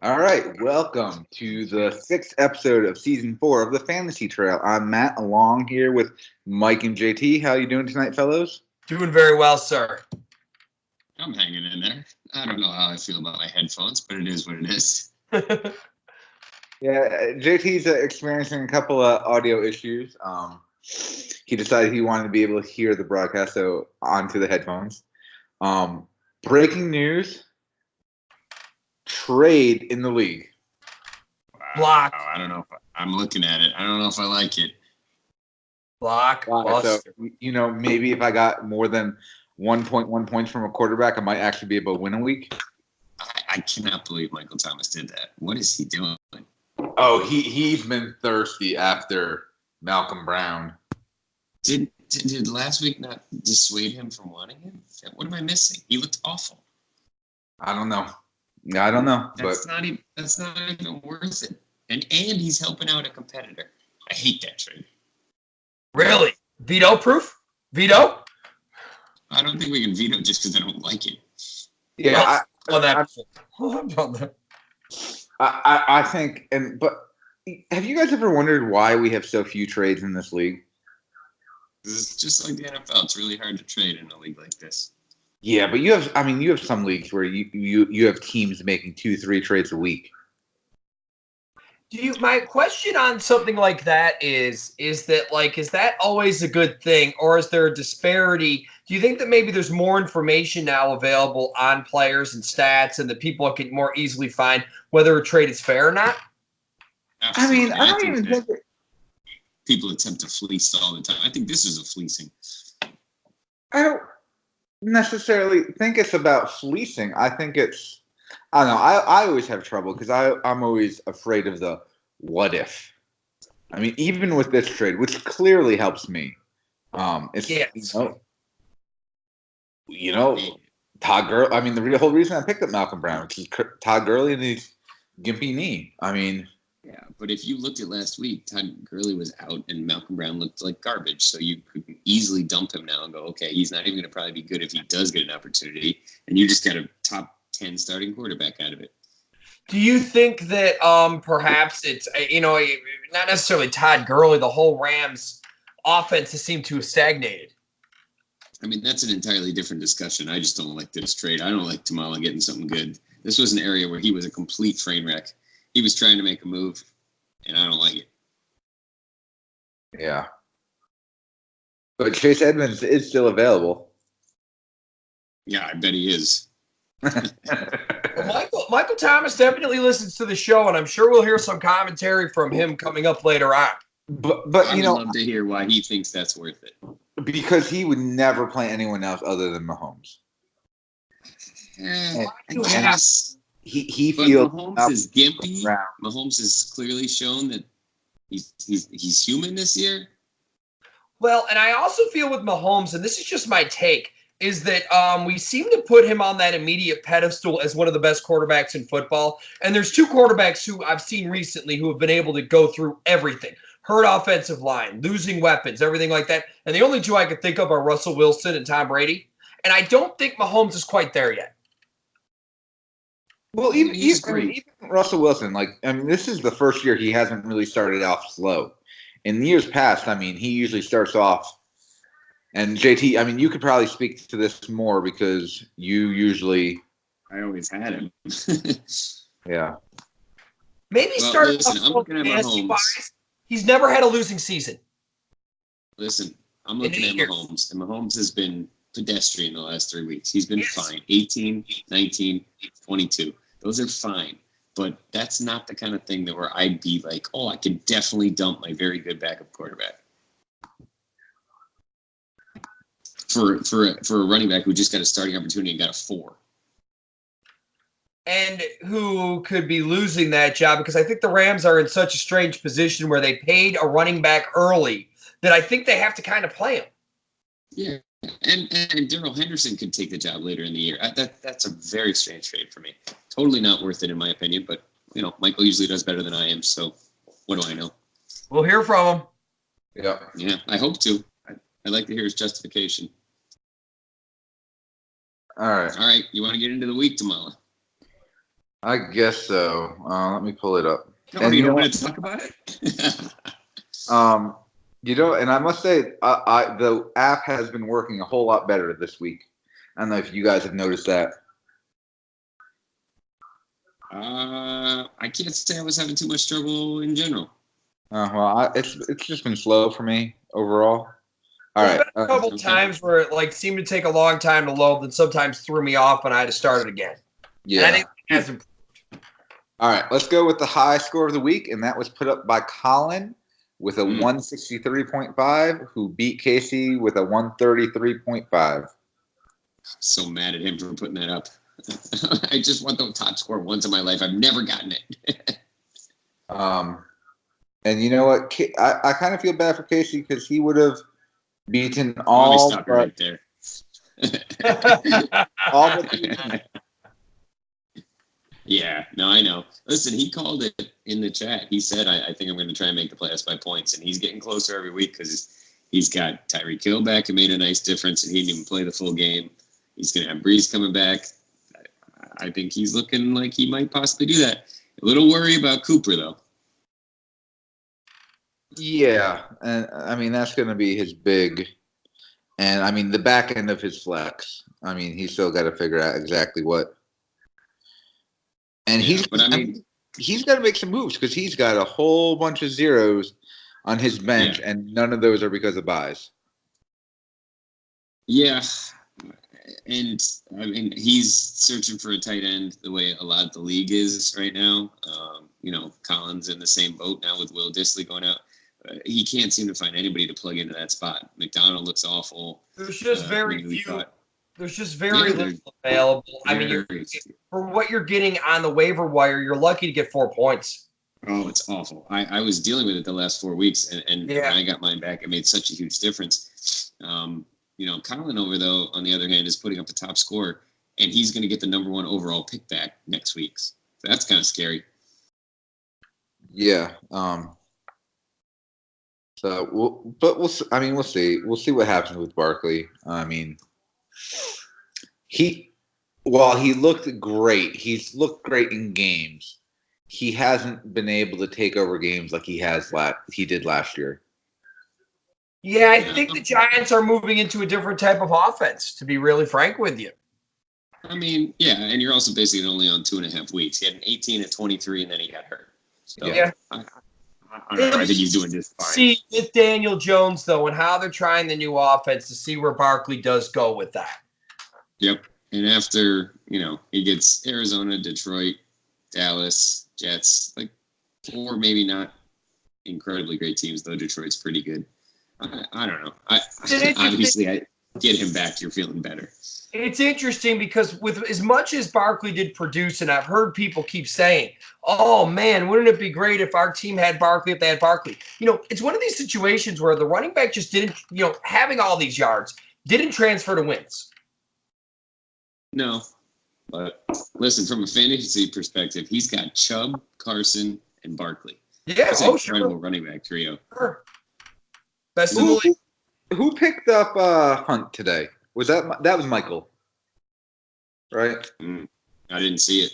All right, welcome to the sixth episode of season 4 of the Fantasy Trail. I'm Matt, along here with Mike and JT. How you doing tonight, fellows? Doing very well, sir. I'm hanging in there. I don't know how I feel about my headphones, but it is what it is. Yeah, JT's experiencing a couple of audio issues. He decided he wanted to be able to hear the broadcast, so onto the headphones. Breaking news: trade in the league. Wow. Block. I don't know if I'm looking at it. I don't know if I like it. So, maybe if I got more than 1.1 points from a quarterback, I might actually be able to win a week. I cannot believe Michael Thomas did that. What is he doing? Oh, he's been thirsty after Malcolm Brown. Did last week not dissuade him from wanting him? What am I missing? He looked awful. I don't know. That's not even worth it. And he's helping out a competitor. I hate that trade. Really? Veto proof? Veto? I don't think we can veto just because I don't like it. Yeah, I've done that. I think, but have you guys ever wondered why we have so few trades in this league? It's just like the NFL. It's really hard to trade in a league like this. Yeah, but you have some leagues where you have teams making 2-3 trades a week. My question on something like that is that always a good thing, or is there a disparity? Do you think that maybe there's more information now available on players and stats, and that people can more easily find whether a trade is fair or not? Absolutely. I don't even think people attempt to fleece all the time. I think this is a fleecing. I don't necessarily think it's about fleecing. I think it's, I don't know. I always have trouble because I'm always afraid of the what if. I mean, even with this trade, which clearly helps me, it's Todd Gurley. I mean, the whole reason I picked up Malcolm Brown is Todd Gurley and his gimpy knee. I mean, yeah, but if you looked at last week, Todd Gurley was out and Malcolm Brown looked like garbage. So you could easily dump him now and go, okay, he's not even going to probably be good if he does get an opportunity. And you just got a top 10 starting quarterback out of it. Do you think that perhaps it's, not necessarily Todd Gurley, the whole Rams offense has seemed to have stagnated? I mean, that's an entirely different discussion. I just don't like this trade. I don't like Tamala getting something good. This was an area where he was a complete train wreck. He was trying to make a move, and I don't like it. Yeah. But Chase Edmonds is still available. Yeah, I bet he is. Well, Michael Thomas definitely listens to the show, and I'm sure we'll hear some commentary from him coming up later on. But I would love to hear why he thinks that's worth it. Because he would never play anyone else other than Mahomes. He feels Mahomes is gimpy. Mahomes has clearly shown that he's human this year. Well, and I also feel with Mahomes, and this is just my take, is that we seem to put him on that immediate pedestal as one of the best quarterbacks in football. And there's two quarterbacks who I've seen recently who have been able to go through everything. Hurt offensive line, losing weapons, everything like that. And the only two I could think of are Russell Wilson and Tom Brady. And I don't think Mahomes is quite there yet. Well, even Russell Wilson, this is the first year he hasn't really started off slow. In years past, I mean, he usually starts off. And JT, I mean, you could probably speak to this more because you usually. I always had him. Yeah. Maybe start off I'm looking at Mahomes. He's never had a losing season. Listen, I'm looking at Mahomes, and Mahomes has been pedestrian the last 3 weeks. He's been fine. 18, 19, 22. Those are fine. But that's not the kind of thing that where I'd be like, oh, I could definitely dump my very good backup quarterback. For a running back who just got a starting opportunity and got a 4. And who could be losing that job, because I think the Rams are in such a strange position where they paid a running back early that I think they have to kind of play him. Yeah, and Darrell Henderson could take the job later in the year. That's a very strange trade for me. Totally not worth it in my opinion, but Michael usually does better than I am, so what do I know? We'll hear from him. Yeah, I hope to. I'd like to hear his justification. All right. You want to get into the week, Tamala? I guess so. Let me pull it up. Oh, And you don't know want to talk about it? And I must say, the app has been working a whole lot better this week. I don't know if you guys have noticed that. I can't say I was having too much trouble in general. It's just been slow for me overall. All There's right. been a couple times where it like seemed to take a long time to load, then sometimes threw me off and I had to start it again. Yeah. And I think it has improved. All right. Let's go with the high score of the week, and that was put up by Colin with a 163.5, who beat Casey with a 133.5. So mad at him for putting that up. I just want the top score once in my life. I've never gotten it. And you know what? I kind of feel bad for Casey because he would have beaten all. Stop right there. All but Yeah, no, I know. Listen, he called it in the chat. He said, I think I'm going to try and make the playoffs by points. And he's getting closer every week because he's got Tyreek Hill back and made a nice difference, and he didn't even play the full game. He's going to have Breeze coming back. I think he's looking like he might possibly do that. A little worry about Cooper, though. Yeah, and I mean that's going to be his big, and I mean the back end of his flex. I mean he's still got to figure out exactly what. And he's got to make some moves because he's got a whole bunch of zeros on his bench, and none of those are because of buys. Yeah, and I mean he's searching for a tight end the way a lot of the league is right now. Collins in the same boat now with Will Dissly going out. He can't seem to find anybody to plug into that spot. McDonald looks awful. There's just very few. There's just very little available. I mean, for what you're getting on the waiver wire, you're lucky to get 4 points. Oh, it's awful. I was dealing with it the last 4 weeks, and when I got mine back, it made such a huge difference. Colin over, though, on the other hand, is putting up the top score, and he's going to get the number 1 overall pick back next week. So that's kind of scary. Yeah. We'll see. We'll see what happens with Barkley. I mean, while he looked great, he's looked great in games. He hasn't been able to take over games like he did last year. Yeah, I think the Giants are moving into a different type of offense, to be really frank with you. I mean, yeah, and you're also basically only on 2.5 weeks. He had an 18 at 23, and then he got hurt. So, yeah. I don't know. I think he's doing just fine. See, with Daniel Jones, though, and how they're trying the new offense to see where Barkley does go with that. Yep. And after, he gets Arizona, Detroit, Dallas, Jets, like 4 maybe not incredibly great teams, though Detroit's pretty good. I don't know. Obviously, I get him back. You're feeling better. It's interesting because with as much as Barkley did produce, and I've heard people keep saying, oh, man, wouldn't it be great if our team had Barkley, if they had Barkley? It's one of these situations where the running back just didn't, having all these yards, didn't transfer to wins. No. But listen, from a fantasy perspective, he's got Chubb, Carson, and Barkley. Yeah, that's an incredible running back trio. Sure. Best in the league. Who picked up Hunt today? That was Michael, right? I didn't see it.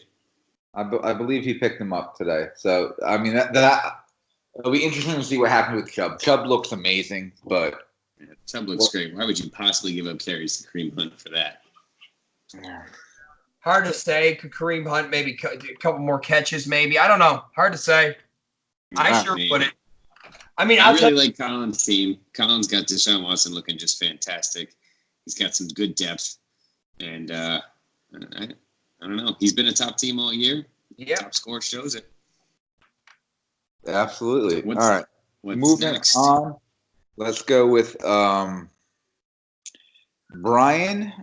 I believe he picked him up today. So I mean that it'll be interesting to see what happens with Chubb. Chubb looks amazing, but Chubb looks great. Why would you possibly give up carries to Kareem Hunt for that? Hard to say. Could Kareem Hunt maybe a couple more catches? Maybe, I don't know. Hard to say. I sure wouldn't. I mean, I really like Collins' team. Collins got Deshaun Watson looking just fantastic. He's got some good depth, and I don't know. He's been a top team all year. Yeah, top score shows it. Absolutely. All right. Moving next? on. Let's go with Brian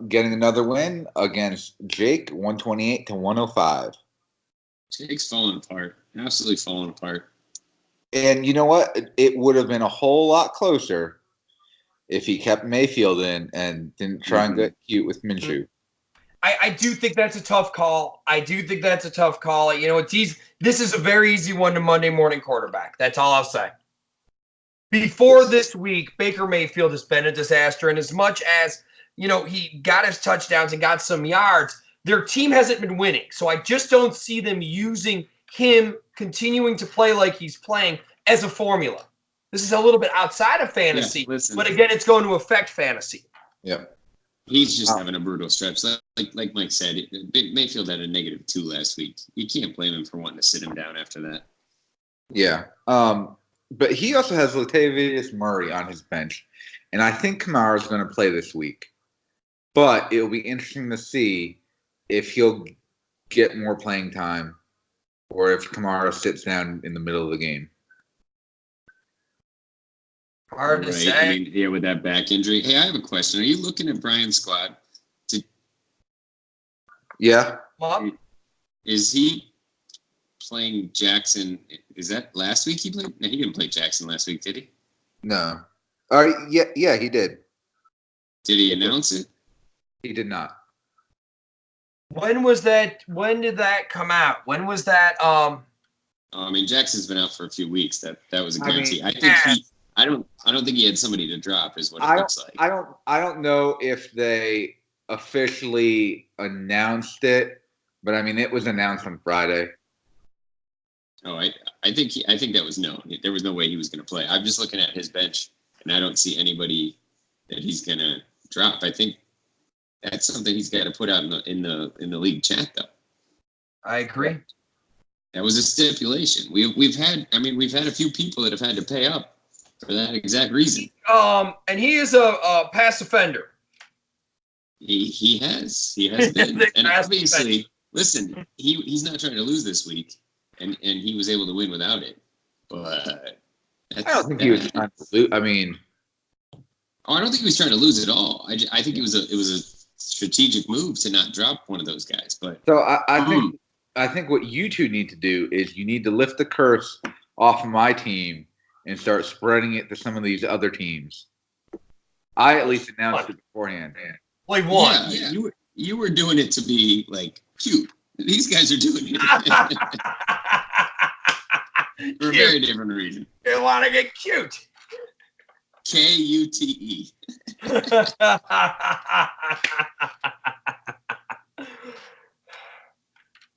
getting another win against Jake, 128 to 105. Jake's falling apart. Absolutely falling apart. And you know what? It would have been a whole lot closer if he kept Mayfield in and didn't try and get cute with Minshew. I do think that's a tough call. This is a very easy one to Monday morning quarterback. That's all I'll say. Before this week, Baker Mayfield has been a disaster. And as much as, he got his touchdowns and got some yards, their team hasn't been winning. So I just don't see them using him continuing to play like he's playing as a formula. This is a little bit outside of fantasy, but again, it's going to affect fantasy. Yeah. He's just having a brutal stretch. Like Mike said, Mayfield had a -2 last week. You can't blame him for wanting to sit him down after that. Yeah. But he also has Latavius Murray on his bench. And I think Kamara's going to play this week. But it'll be interesting to see if he'll get more playing time or if Kamara sits down in the middle of the game. Hard to say. I mean, with that back injury. Hey, I have a question. Are you looking at Brian's squad? Yeah. Is he playing Jackson? Is that last week he played? No, he didn't play Jackson last week, did he? No. Yeah, he did. Did he announce it? He did not. When was that? When did that come out? When was that? I mean, Jackson's been out for a few weeks. That was a guarantee. I don't think he had somebody to drop. Is what it looks like. I don't know if they officially announced it, but I mean, it was announced on Friday. Oh, I think that was known. There was no way he was going to play. I'm just looking at his bench, and I don't see anybody that he's going to drop. I think that's something he's got to put out in the league chat, though. I agree. That was a stipulation. We've had a few people that have had to pay up for that exact reason. And he is a pass offender. He has been, and obviously, listen, he's not trying to lose this week, and he was able to win without it. But I don't think he was trying to lose. I mean, I don't think he was trying to lose at all. I think it was a strategic move to not drop one of those guys. But so I think what you two need to do is you need to lift the curse off of my team and start spreading it to some of these other teams. I at least announced it beforehand. Like what? Yeah. You were doing it to be like cute. These guys are doing it for a very different reason. You want to get cute. KUTE.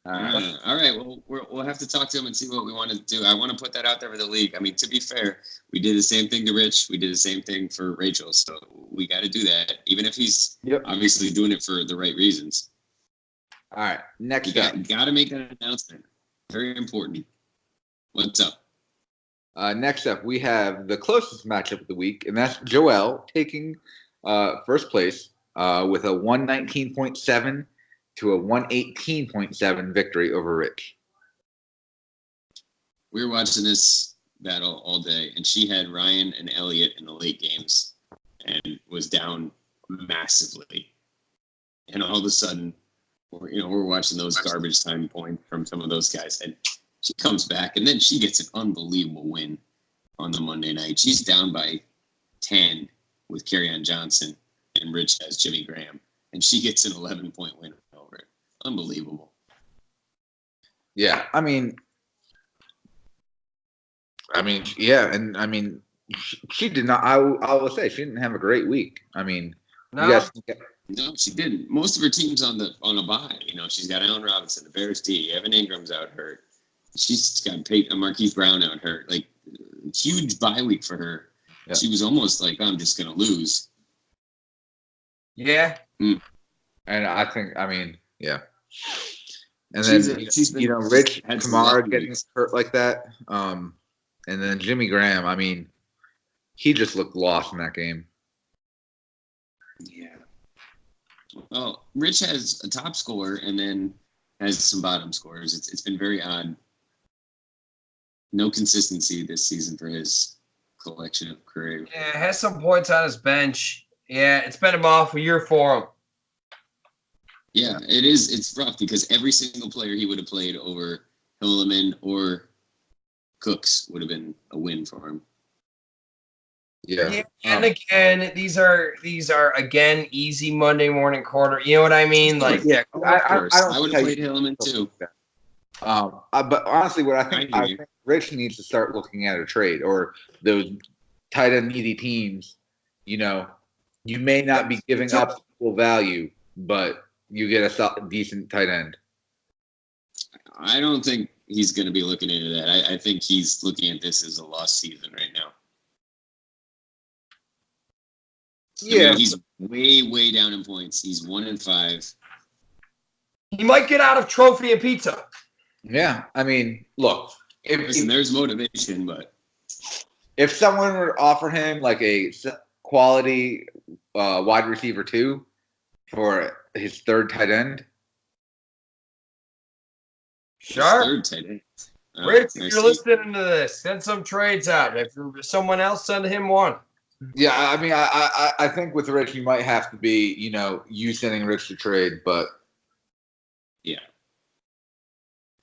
All right. Well, we'll have to talk to him and see what we want to do. I want to put that out there for the league. I mean, to be fair, we did the same thing to Rich. We did the same thing for Rachel. So we got to do that, even if he's obviously doing it for the right reasons. All right. Next up. Got to make that announcement. Very important. What's up? Next up, we have the closest matchup of the week, and that's Joelle taking first place with a 119.7 to a 118.7 victory over Rich. We were watching this battle all day, and she had Ryan and Elliott in the late games and was down massively. And all of a sudden, we're watching those garbage time points from some of those guys, and she comes back, and then she gets an unbelievable win on the Monday night. She's down by 10 with Kerryon Johnson, and Rich has Jimmy Graham, and she gets an 11-point win over it. Unbelievable. Yeah, I mean, she did not. I will say she didn't have a great week. I mean, no, she didn't. Most of her team's on a bye. She's got Allen Robinson, the Bears D, Evan Ingram's out hurt. She's got Marquise Brown out hurt. Like, huge bye week for her. Yeah. She was almost like, I'm just going to lose. Yeah. And I think, yeah. And then, Rich Kamara getting hurt like that. And then Jimmy Graham, he just looked lost in that game. Yeah. Well, Rich has a top scorer and then has some bottom scorers. It's been very odd. No consistency this season for his collection of career. Yeah, has some points on his bench. Yeah, it's been an awful year for him. Yeah, it is. It's rough because every single player he would have played over Hilleman or Cooks would have been a win for him. Yeah. And again, these are again easy Monday morning quarter. You know what I mean? Like, yeah, of course. I would have played Hilleman too. But honestly, what I think Rich needs to start looking at a trade or those tight end needy teams. You may not be giving up full value, but you get a decent tight end. I don't think he's going to be looking into that. I think he's looking at this as a lost season right now. Yeah, I mean, he's way down in points. He's 1-5. He might get out of trophy and pizza. Yeah, I mean, look. Listen, there's motivation, but if someone were to offer him like a quality wide receiver 2 for his third tight end, sure. Third tight end. Rich, if you're listening to this, send some trades out. If you're someone else, send him one. Yeah, I mean, I think with Rich, you might have to be, you sending Rich to trade, but yeah.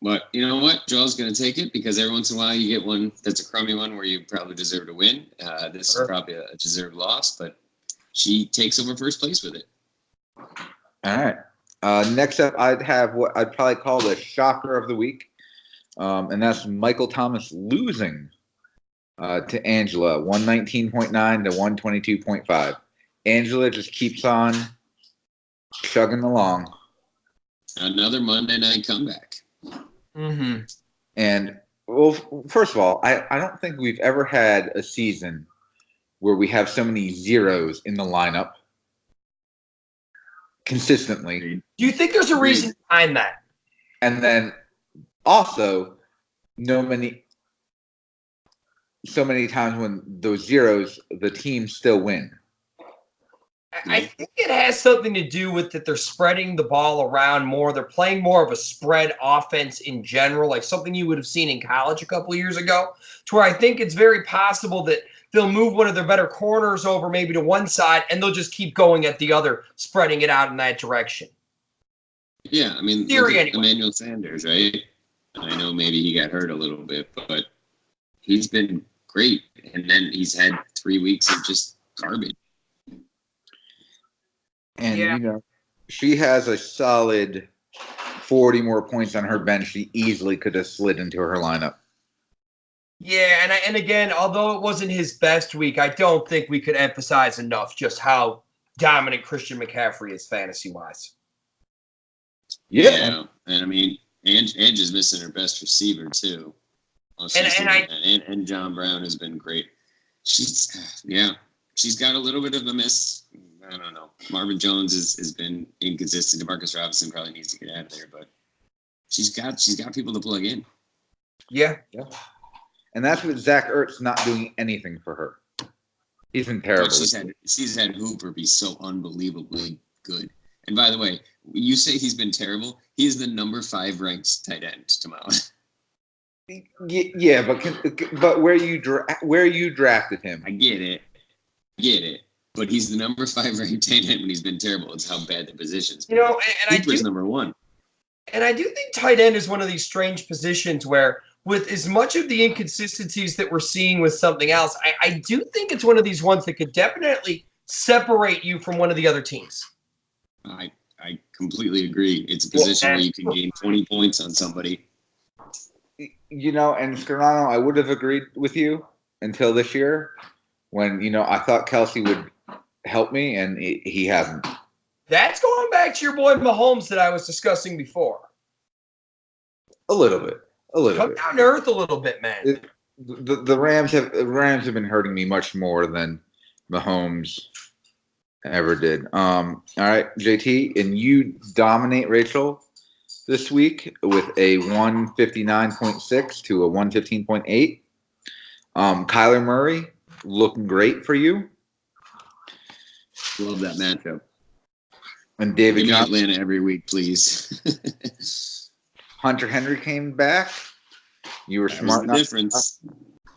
But you know what? Joel's going to take it because every once in a while you get one that's a crummy one where you probably deserve to win. This is probably a deserved loss, but she takes over first place with it. All right. Next up, I'd have what I'd probably call the shocker of the week, and that's Michael Thomas losing to Angela, 119.9 to 122.5. Angela just keeps on chugging along. Another Monday night comeback. Mm-hmm. And, well, first of all, I don't think we've ever had a season where we have so many zeros in the lineup consistently. Do you think there's a reason behind that? And then also, so many times when those zeros, the team still win. I think it has something to do with that they're spreading the ball around more. They're playing more of a spread offense in general, like something you would have seen in college a couple of years ago, to where I think it's very possible that they'll move one of their better corners over maybe to one side, and they'll just keep going at the other, spreading it out in that direction. Yeah, I mean, Theory look at anyway. Emmanuel Sanders, right? I know maybe he got hurt a little bit, but he's been great. And then he's had 3 weeks of just garbage. And, she has a solid 40 more points on her bench. She easily could have slid into her lineup. Yeah, and again, although it wasn't his best week, I don't think we could emphasize enough just how dominant Christian McCaffrey is fantasy-wise. Yeah, and I mean, Ange is missing her best receiver too. And John Brown has been great. She's got a little bit of a miss. I don't know. Marvin Jones has been inconsistent. DeMarcus Robinson probably needs to get out of there, but she's got people to plug in. Yeah. And that's with Zach Ertz not doing anything for her. He's been terrible. She's had Hooper be so unbelievably good. And by the way, you say he's been terrible. He is the number 5 ranked tight end tomorrow. Yeah, but where you drafted him? I get it. But he's the number 5 ranked tight end when he's been terrible. It's how bad the position's been. And Hooper's number 1. And I do think tight end is one of these strange positions where, with as much of the inconsistencies that we're seeing with something else, I do think it's one of these ones that could definitely separate you from one of the other teams. I completely agree. It's a position where you can gain 20 points on somebody. And Scarano, I would have agreed with you until this year when, I thought Kelsey would help me, and he hasn't. That's going back to your boy Mahomes that I was discussing before. A little bit. Come down to earth a little bit, man. The Rams have been hurting me much more than Mahomes ever did. All right, JT, and you dominate Rachel this week with a 159.6 to a 115.8. Kyler Murray looking great for you. Love that matchup. And David Johnson. Atlanta every week, please. Hunter Henry came back. You were smart enough. Difference.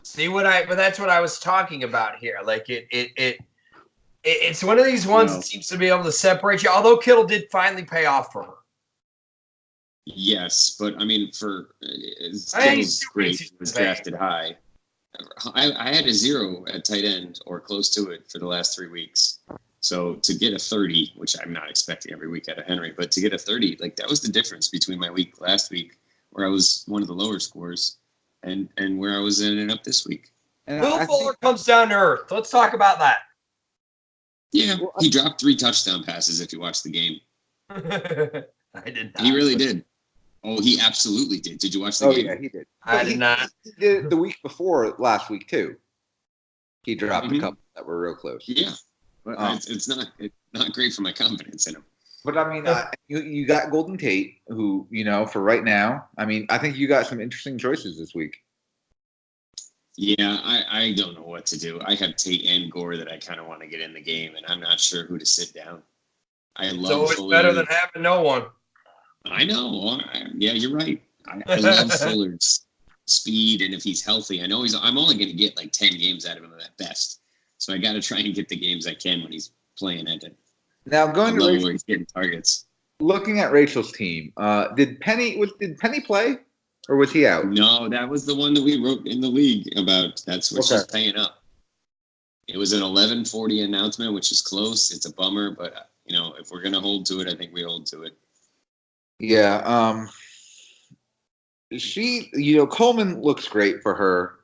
See but that's what I was talking about here. Like it's one of these ones that seems to be able to separate you. Although Kittle did finally pay off for her. Yes, but I mean, Kittle's great. He was drafted high. I had a 0 at tight end or close to it for the last 3 weeks. So to get a 30, which I'm not expecting every week out of Henry, but to get a 30, like that was the difference between my week last week, where I was one of the lower scores, and where I was ending up this week. Will Fuller comes down to earth. Let's talk about that. Yeah, he dropped 3 touchdown passes if you watch the game. I did not. He really did. Oh, he absolutely did. Did you watch the game? Yeah, he did. I did not. He did it the week before last week too. He dropped a couple that were real close. Yeah, but it's not great for my confidence in him. But I mean, you got Golden Tate, who for right now. I mean, I think you got some interesting choices this week. Yeah, I don't know what to do. I have Tate and Gore that I kind of want to get in the game, and I'm not sure who to sit down. I love. So it's better than having no one. I know. Yeah, you're right. I love Fuller's speed, and if he's healthy, I know I'm only going to get like 10 games out of him at best. So I got to try and get the games I can when he's playing at it. Now going to where he's getting targets. Looking at Rachel's team, did Penny play, or was he out? No, that was the one that we wrote in the league about. That's what she's paying up. It was an 11:40 announcement, which is close. It's a bummer, but if we're going to hold to it, I think we hold to it. Yeah. Coleman looks great for her.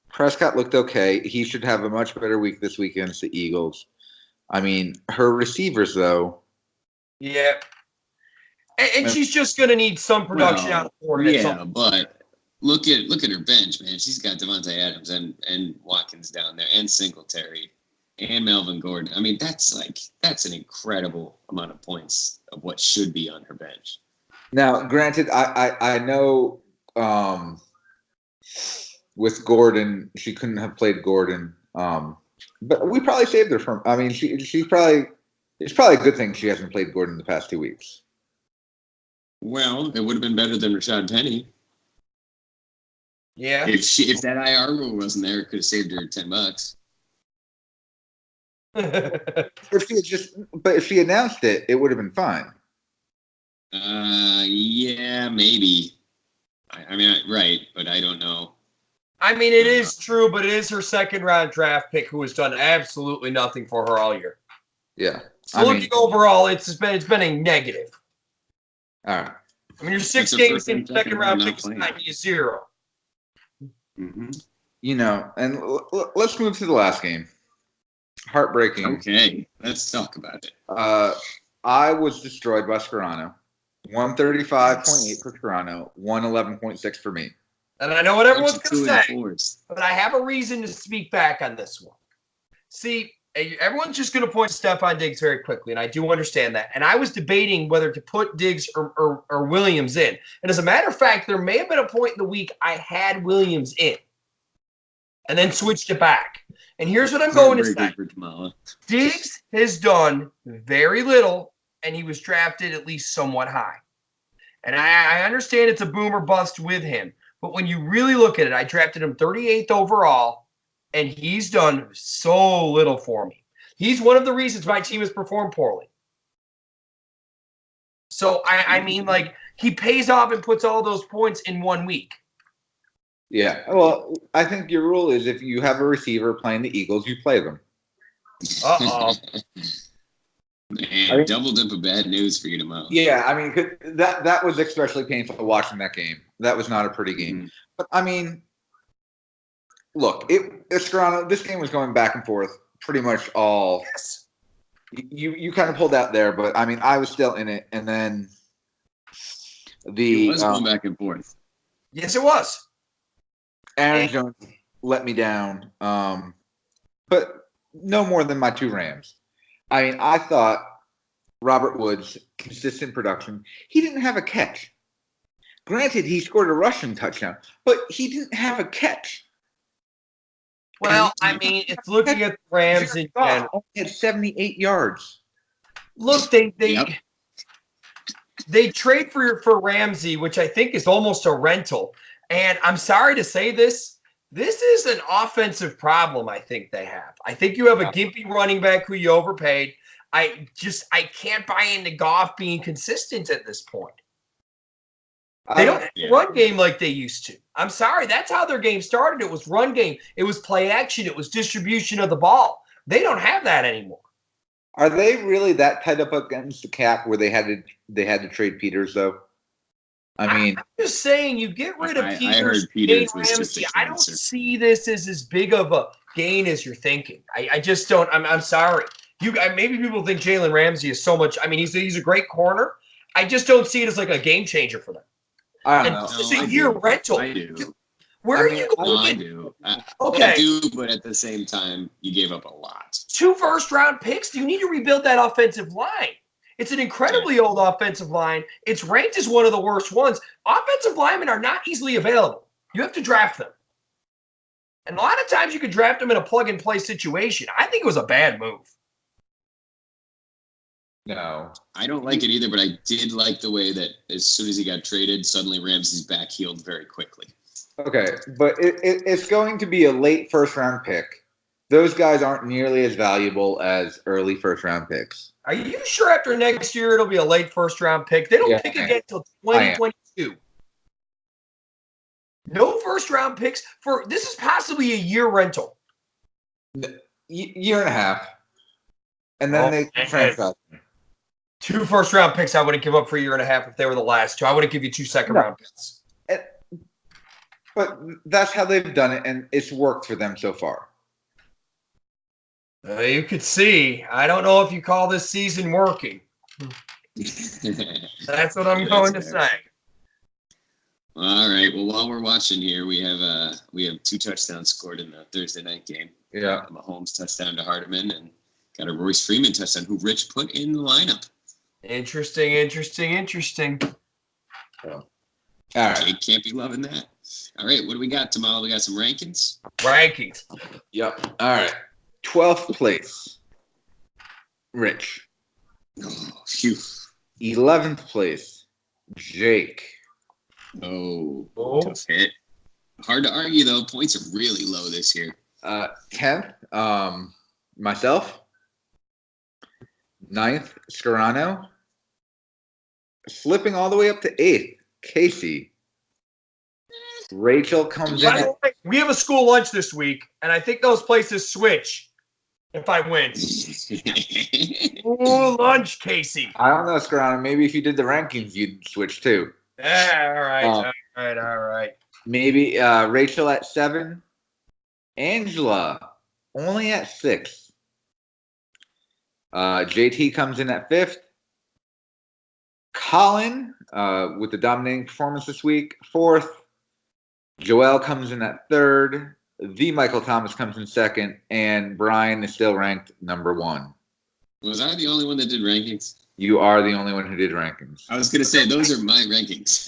Prescott looked okay. He should have a much better week this week against the Eagles. I mean, her receivers, though. Yeah. And she's just going to need some production out of Gordon. Yeah, but look at her bench, man. She's got Devontae Adams and Watkins down there, and Singletary, and Melvin Gordon. I mean, that's an incredible amount of points of what should be on her bench. Now, granted, I know with Gordon, she couldn't have played Gordon, but we probably saved her from. I mean, it's probably a good thing she hasn't played Gordon the past 2 weeks. Well, it would have been better than Rashad Penny. Yeah. If that IR rule wasn't there, it could have saved her $10. If she announced it, it would have been fine. Yeah, maybe. I mean, right, but I don't know. I mean, it is true, but it is her second-round draft pick who has done absolutely nothing for her all year. Yeah. So looking overall, it's been a negative. All right. I mean, your 6 games in second-round pick is 0. Mm-hmm. And let's move to the last game. Heartbreaking. Okay, let's talk about it. I was destroyed by Scarano. 135.8 for Scarano, 111.6 for me. And I know what everyone's going to say, but I have a reason to speak back on this one. See, everyone's just going to point to Stephon Diggs very quickly, and I do understand that. And I was debating whether to put Diggs or Williams in. And as a matter of fact, there may have been a point in the week I had Williams in and then switched it back. And here's what I'm going to say. Diggs has done very little, and he was drafted at least somewhat high. And I understand it's a boom or bust with him. But when you really look at it, I drafted him 38th overall, and he's done so little for me. He's one of the reasons my team has performed poorly. So, I mean, he pays off and puts all those points in 1 week. Yeah. Well, I think your rule is if you have a receiver playing the Eagles, you play them. Uh-oh. Man, double dip of bad news for you tomorrow. Yeah, I mean, that was especially painful watching that game. That was not a pretty game. Mm-hmm. But, I mean, look, this game was going back and forth pretty much all. Yes. You kind of pulled out there, but, I mean, I was still in it. And then it was going back and forth. Yes, it was. Aaron Jones let me down, but no more than my 2 Rams. I mean, I thought Robert Woods, consistent production. He didn't have a catch. Granted, he scored a rushing touchdown, but he didn't have a catch. Well, I mean, it's looking at the Rams in general. Only had 78 yards. Look, they trade for Ramsey, which I think is almost a rental. And I'm sorry to say this. This is an offensive problem I think they have. I think you have a gimpy running back who you overpaid. I can't buy into Goff being consistent at this point. They don't have a run game like they used to. I'm sorry. That's how their game started. It was run game. It was play action. It was distribution of the ball. They don't have that anymore. Are they really that tight up against the cap where they had to trade Peters, though? I mean, I'm just saying, you get rid of Peters. I heard Peters was just a I don't see this as big of a gain as you're thinking. I just don't. I'm sorry. Maybe people think Jalen Ramsey is so much. I mean, he's a great corner. I just don't see it as like a game changer for them. I don't know. This is a year rental. I do. Where are you going? I do. Okay. I do, but at the same time, you gave up a lot. 2 first-round picks? You need to rebuild that offensive line. It's an incredibly old offensive line. It's ranked as one of the worst ones. Offensive linemen are not easily available. You have to draft them. And a lot of times you can draft them in a plug-and-play situation. I think it was a bad move. No. I don't like it either, but I did like the way that as soon as he got traded, suddenly Ramsey's back healed very quickly. Okay, but it's going to be a late first-round pick. Those guys aren't nearly as valuable as early first-round picks. Are you sure after next year it'll be a late first-round pick? They don't pick again until 2022. No first-round picks for – this is possibly a year rental. Year and a half. And then they transfer. 2 first-round picks I wouldn't give up for a year and a half if they were the last 2. I wouldn't give you 2 second-round picks. But that's how they've done it, and it's worked for them so far. You could see. I don't know if you call this season working. That's what I'm going to say. All right. Well, while we're watching here, we have 2 touchdowns scored in the Thursday night game. Yeah. Mahomes touchdown to Hardeman and got a Royce Freeman touchdown, who Rich put in the lineup. Interesting. All right. Jake can't be loving that. All right, what do we got, Tamal? We got some rankings? Yep. All right. 12th place, Rich. Oh, phew. 11th place, Jake. Oh, tough hit. Hard to argue, though. Points are really low this year. 10th, myself. 9th, Scarano. Slipping all the way up to 8th, Casey. Rachel comes in. We have a school lunch this week, and I think those places switch if I win. Ooh, lunch, Casey. I don't know, Scarano. Maybe if you did the rankings, you'd switch too. All right. Maybe Rachel at 7. Angela only at 6. JT comes in at 5th. Colin with the dominating performance this week, 4th. Joelle comes in at 3rd. The Michael Thomas comes in 2nd. And Brian is still ranked number 1. Was I the only one that did rankings? You are the only one who did rankings. I was going to say, those are my rankings.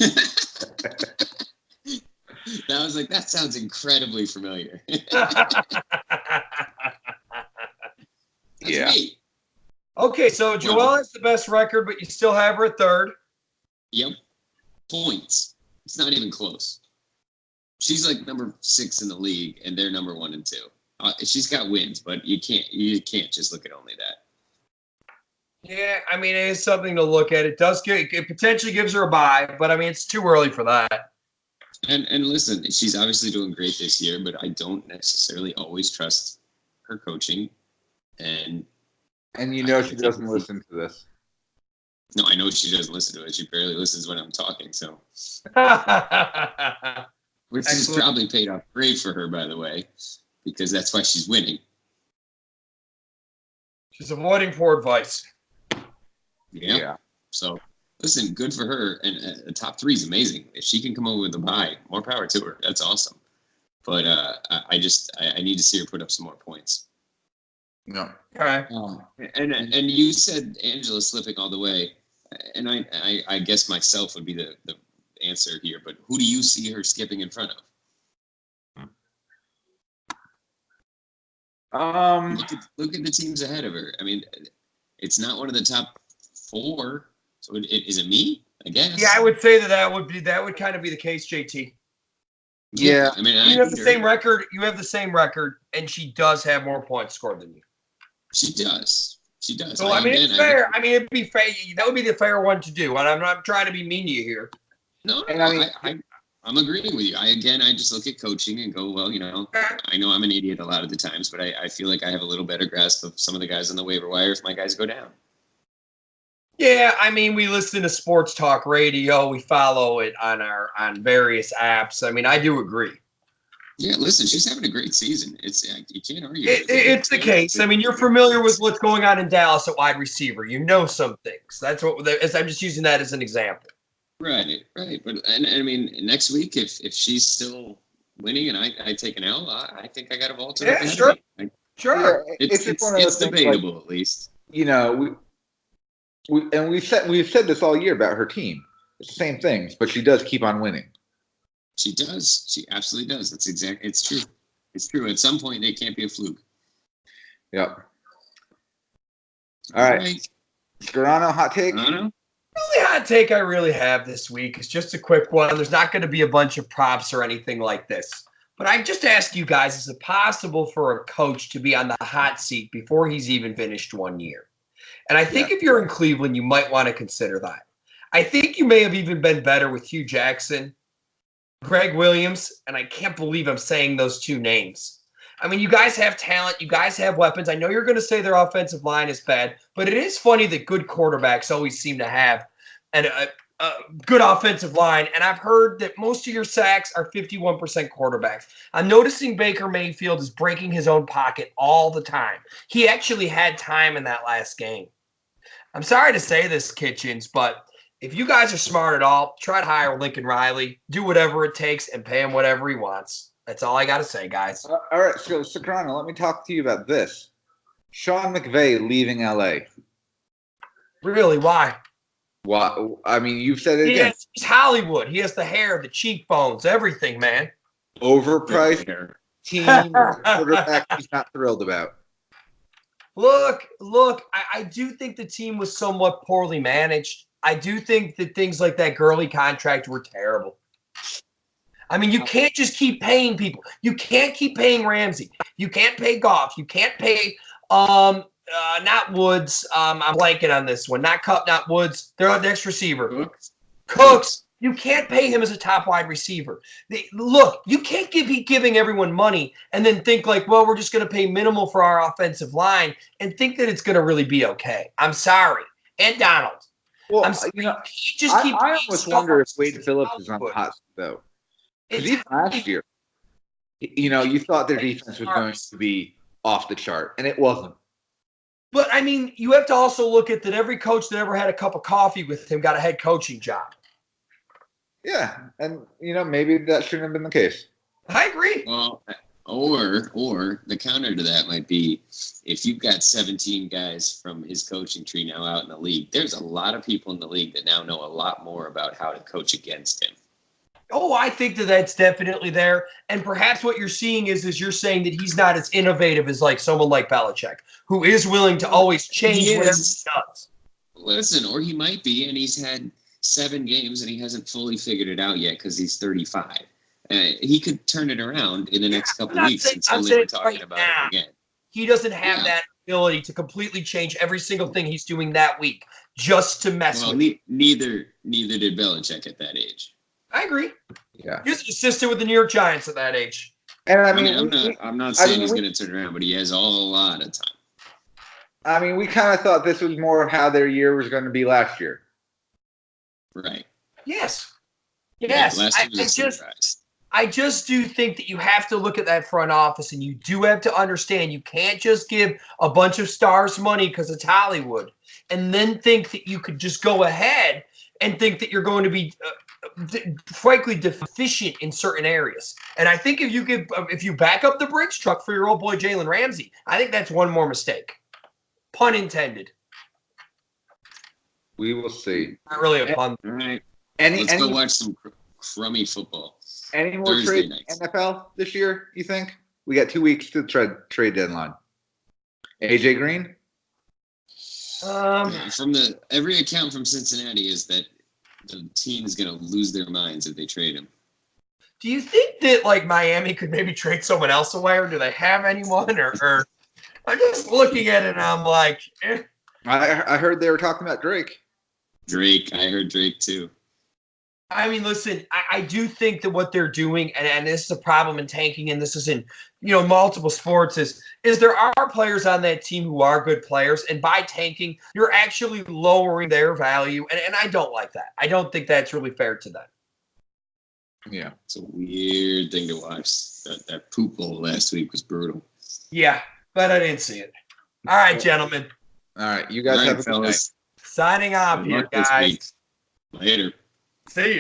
I was like, that sounds incredibly familiar. Yeah. Me. Okay, so Joelle has the best record, but you still have her at 3rd. Yep. Points. It's not even close. She's like number 6 in the league, and they're number 1 and 2. She's got wins, but you can't just look at only that. Yeah, I mean, it is something to look at. It potentially gives her a bye, but I mean, it's too early for that. And listen, she's obviously doing great this year, but I don't necessarily always trust her coaching. And you know she doesn't listen to this. No, I know she doesn't listen to it. She barely listens when I'm talking, so. Which has probably paid off great for her, by the way, because that's why she's winning. She's avoiding poor advice. Yeah. So, listen, good for her. And the top 3 is amazing. If she can come over with a bye, more power to her. That's awesome. But I need to see her put up some more points. No. All right. And you said Angela slipping all the way. And I guess myself would be the answer here. But who do you see her skipping in front of? Look at the teams ahead of her. I mean, it's not one of the top 4. So is it me? I guess. Yeah, I would say that would kind of be the case, JT. Yeah. I mean, you have the same record. You have the same record, and she does have more points scored than you. She does. So I mean, it's fair. I mean, it'd be fair. That would be the fair one to do. And I'm not trying to be mean to you here. No, I'm agreeing with you. I just look at coaching and go, well, I know I'm an idiot a lot of the times, but I feel like I have a little better grasp of some of the guys on the waiver wire if my guys go down. Yeah, I mean, we listen to sports talk radio. We follow it on various apps. I mean, I do agree. Yeah, listen, she's having a great season. It's you can't argue. It's the case. I mean, you're familiar with what's going on in Dallas at wide receiver. You know some things. That's what I'm just using that as an example. Right. But and I mean, next week if she's still winning and I take an L, I think I got a vault up ahead of me. Sure. Yeah, It's debatable, like, at least. You know, we've said this all year about her team. It's the same things, but she does keep on winning. She does. She absolutely does. It's true. It's true. At some point, it can't be a fluke. Yep. All right. Scarano, hot take? Scarano? The only hot take I really have this week is just a quick one. There's not going to be a bunch of props or anything like this. But I just ask you guys, is it possible for a coach to be on the hot seat before he's even finished 1 year? And I think if you're in Cleveland, you might want to consider that. I think you may have even been better with Hugh Jackson, Greg Williams, and I can't believe I'm saying those two names. I mean, you guys have talent. You guys have weapons. I know you're going to say their offensive line is bad, but it is funny that good quarterbacks always seem to have a good offensive line. And I've heard that most of your sacks are 51% quarterbacks. I'm noticing Baker Mayfield is breaking his own pocket all the time. He actually had time in that last game. I'm sorry to say this, Kitchens, but if you guys are smart at all, try to hire Lincoln Riley, do whatever it takes, and pay him whatever he wants. That's all I got to say, guys. All right, so Sacrano, let me talk to you about this. Sean McVay leaving L.A. Really? Why? Why? I mean, you've said it again. He's Hollywood. He has the hair, the cheekbones, everything, man. Overpriced team quarterback he's not thrilled about. Look, I do think the team was somewhat poorly managed. I do think that things like that Gurley contract were terrible. I mean, you can't just keep paying people. You can't keep paying Ramsey. You can't pay Goff. You can't pay not Woods. I'm blanking on this one. Not Kupp, not Woods. They're the next receiver. Cooks. You can't pay him as a top wide receiver. Look, you can't keep giving everyone money and then think like, well, we're just going to pay minimal for our offensive line and think that it's going to really be okay. I'm sorry. And Donald. Well, I'm sorry. I almost wonder if Wade Phillips is on the hot seat, though. Because even last year, you thought their defense was going to be off the chart, and it wasn't. But, I mean, you have to also look at that every coach that ever had a cup of coffee with him got a head coaching job. Yeah, and, maybe that shouldn't have been the case. I agree. Well, or the counter to that might be if you've got 17 guys from his coaching tree now out in the league, there's a lot of people in the league that now know a lot more about how to coach against him. Oh, I think that's definitely there. And perhaps what you're seeing is you're saying that he's not as innovative as like someone like Belichick, who is willing to always change whatever he does. Listen, or he might be, and he's had 7 games and he hasn't fully figured it out yet because he's 35. He could turn it around in the next couple of weeks until we're talking about it again. He doesn't have that ability to completely change every single thing he's doing that week just to mess with. Neither did Belichick at that age. I agree. Yeah, he was an assistant with the New York Giants at that age. And I'm not saying he's going to turn around, but he has a lot of time. I mean, we kind of thought this was more of how their year was going to be last year. Right. Yes. Yeah, last year was a surprise. I just do think that you have to look at that front office, and you do have to understand you can't just give a bunch of stars money because it's Hollywood and then think that you could just go ahead and think that you're going to be frankly deficient in certain areas. And I think if you back up the Brinks truck for your old boy Jalen Ramsey, I think that's one more mistake. Pun intended. We will see. Not really a pun. All right. Let's go watch some crummy football. Any more trade NFL this year, you think? We got 2 weeks to trade deadline. AJ Green? From every account from Cincinnati is that the team is going to lose their minds if they trade him. Do you think that like Miami could maybe trade someone else away, or do they have anyone? Or I'm just looking at it and I'm like, eh. I heard they were talking about Drake. I heard Drake too. I mean, listen, I do think that what they're doing, and this is a problem in tanking, and this is in multiple sports, is there are players on that team who are good players, and by tanking, you're actually lowering their value, and I don't like that. I don't think that's really fair to them. Yeah. It's a weird thing to watch. That poop bowl last week was brutal. Yeah, but I didn't see it. All right, gentlemen. All right, you guys have a good night. Signing off Good here, luck this guys. week. Later. See you.